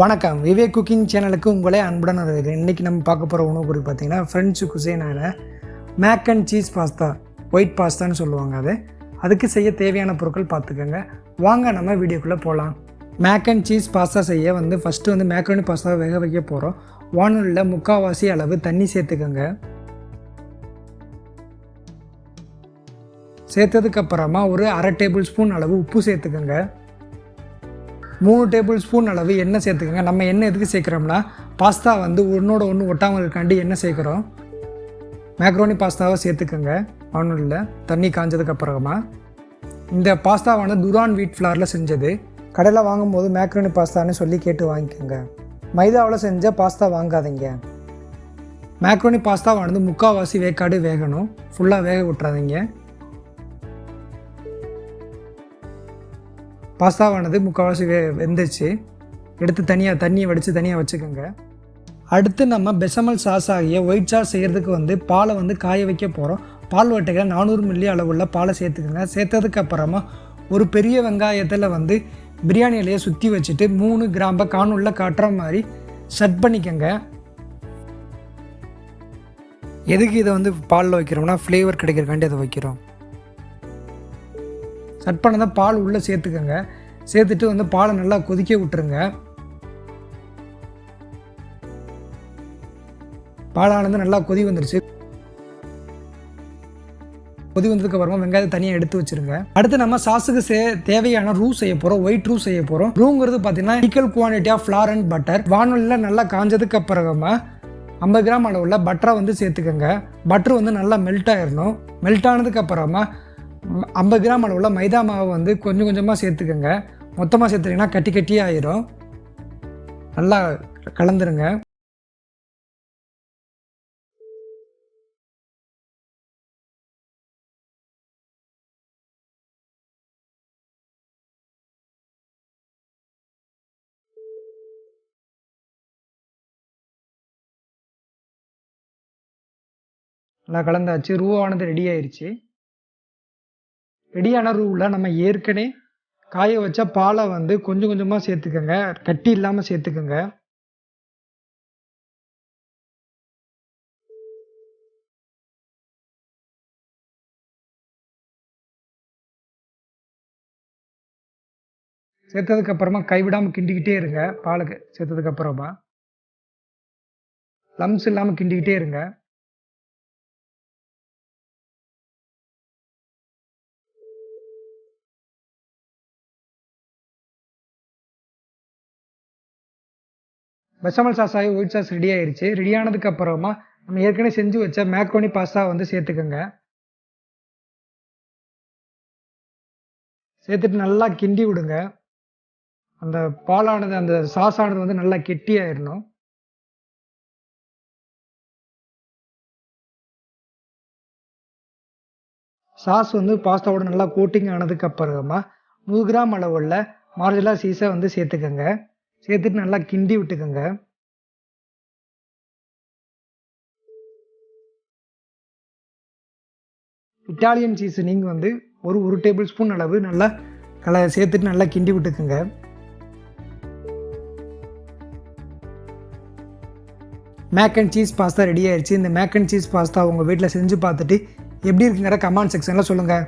வணக்கம், விவேக் குக்கிங் சேனலுக்கு உங்களே அன்புடன் வருகிறேன். இன்றைக்கி நம்ம பார்க்க போகிற உணவு குறிப்பு பார்த்திங்கன்னா ஃப்ரெஞ்சு குசைனான mac and cheese pasta, white பாஸ்தான்னு சொல்லுவாங்க. அதுக்கு செய்ய தேவையான பொருட்கள் பார்த்துக்கோங்க. வாங்க நம்ம வீடியோக்குள்ளே போகலாம். மேக் அண்ட் சீஸ் பாஸ்தா செய்ய ஃபஸ்ட்டு மேக்ரோனி பாஸ்தாவை வேக வைக்க போகிறோம். வானலில் முக்கால்வாசி அளவு தண்ணி சேர்த்துக்கோங்க. சேர்த்ததுக்கப்புறமா ஒரு அரை டேபிள் ஸ்பூன் அளவு உப்பு சேர்த்துக்கோங்க. 3 டேபிள் ஸ்பூன் அளவு எண்ணெய் சேர்த்துக்கோங்க. நம்ம எண்ணெய் எதுக்கு சேர்க்குறோம்னா பாஸ்தா ஒன்றோட ஒன்று ஒட்டாமல் இருக்காண்டி எண்ணெய் சேர்க்குறோம். மேக்ரோனி பாஸ்தாவை சேர்த்துக்கோங்க. வானலில் தண்ணி காஞ்சதுக்கப்புறமா இந்த பாஸ்தாவானது துரான் வீட் ஃப்ளாரில் செஞ்சது. கடையில் வாங்கும்போது மேக்ரோனி பாஸ்தான்னு சொல்லி கேட்டு வாங்கிக்கோங்க. மைதாவில் செஞ்ச பாஸ்தா வாங்காதீங்க. மேக்ரோனி பாஸ்தாவானது முக்கால்வாசி வேக்காடு வேகணும், ஃபுல்லாக வேக விட்டுறாதீங்க. பாஸ்தாவானது முக்கால்வாசி வெந்துச்சு. எடுத்து தண்ணியை வடித்து தனியாக வச்சுக்கோங்க. அடுத்து நம்ம பெசமல் சாஸ் ஆகிய ஒயிட் சாஸ் செய்கிறதுக்கு பாலை காய வைக்க போகிறோம். பால் வட்டையில் 400 மில்லி அளவுள்ள பாலை சேர்த்துக்கோங்க. சேர்த்ததுக்கப்புறமா ஒரு பெரிய வெங்காயத்தில் பிரியாணி இலையை சுற்றி வச்சுட்டு 3 கிராம்பை காணொலியில் காட்டுற மாதிரி செட் பண்ணிக்கோங்க. எதுக்கு இதை பாலில் வைக்கிறோம்னா ஃப்ளேவர் கிடைக்கிறக்காண்டி அதை வைக்கிறோம். கட் பண்ணதை பால் உள்ளே சேர்த்துக்கோங்க. சேர்த்துட்டு பாலை நல்லா கொதிக்க விட்டுருங்க. பாலானது நல்லா கொதி வந்துருச்சு. கொதி வந்ததுக்கப்புறமா வெங்காயத்தை தனியாக எடுத்து வச்சுருங்க. அடுத்து நம்ம சாஸுக்கு தேவையான ரூ செய்ய போகிறோம். ஒயிட் ரூ செய்ய போகிறோம். ரூங்கிறது பார்த்தீங்கன்னா equal quantity of flour and butter. வானலில் நல்லா காஞ்சதுக்கு அப்புறமா 50 கிராம் அளவுள்ள பட்டரை சேர்த்துக்கோங்க. பட்டர் நல்லா மெல்ட் ஆயிடணும். மெல்ட் ஆனதுக்கப்புறமா 50 கிராம் அளவுள்ள மைதா மாவு கொஞ்சம் கொஞ்சமாக சேர்த்துக்கோங்க. மொத்தமாக சேர்த்துட்டிங்கன்னா கட்டி கட்டியாக ஆயிரும். நல்லா கலந்துருங்க. நல்லா கலந்தாச்சு. ரூவானது ரெடி ஆயிடுச்சு. ரெடியான ரூவில் நம்ம ஏற்கனவே காய வச்ச பாலை கொஞ்சம் கொஞ்சமாக சேர்த்துக்கோங்க. கட்டி இல்லாமல் சேர்த்துக்கோங்க. சேர்த்ததுக்கப்புறமா கைவிடாமல் கிண்டிக்கிட்டே இருங்க. பாலுக்கு சேர்த்ததுக்கப்புறமா லம்ஸ் இல்லாமல் கிண்டிக்கிட்டே இருங்க. பெசமல் சாஸ் ஆகி ஒயிட் சாஸ் ரெடி ஆயிடுச்சு. ரெடி ஆனதுக்கப்புறமா நம்ம ஏற்கனவே செஞ்சு வச்ச மேக்ரோனி பாஸ்தா சேர்த்துக்கோங்க. சேர்த்துட்டு நல்லா கிண்டி விடுங்க. அந்த பாலானது அந்த சாஸ் ஆனது நல்லா கெட்டி ஆயிடணும். சாஸ் பாஸ்தாவோட நல்லா கோட்டிங் ஆனதுக்கப்புறமா 100 கிராம் அளவுள்ள மார்ஜரா சீஸை சேர்த்துக்கோங்க. சேர்த்துட்டு நல்லா கிண்டி விட்டுக்கோங்க. இட்டாலியன் சீசனிங் ஒரு டேபிள் ஸ்பூன் அளவு நல்லா சேர்த்துட்டு நல்லா கிண்டி விட்டுக்கோங்க. Mac and cheese pasta ready ஆயிடுச்சு. இந்த மேக் அண்ட் சீஸ் பாஸ்தா உங்கள் வீட்டில் செஞ்சு பார்த்துட்டு எப்படி இருக்குங்கிற கமெண்ட் செக்ஷனில் சொல்லுங்கள்.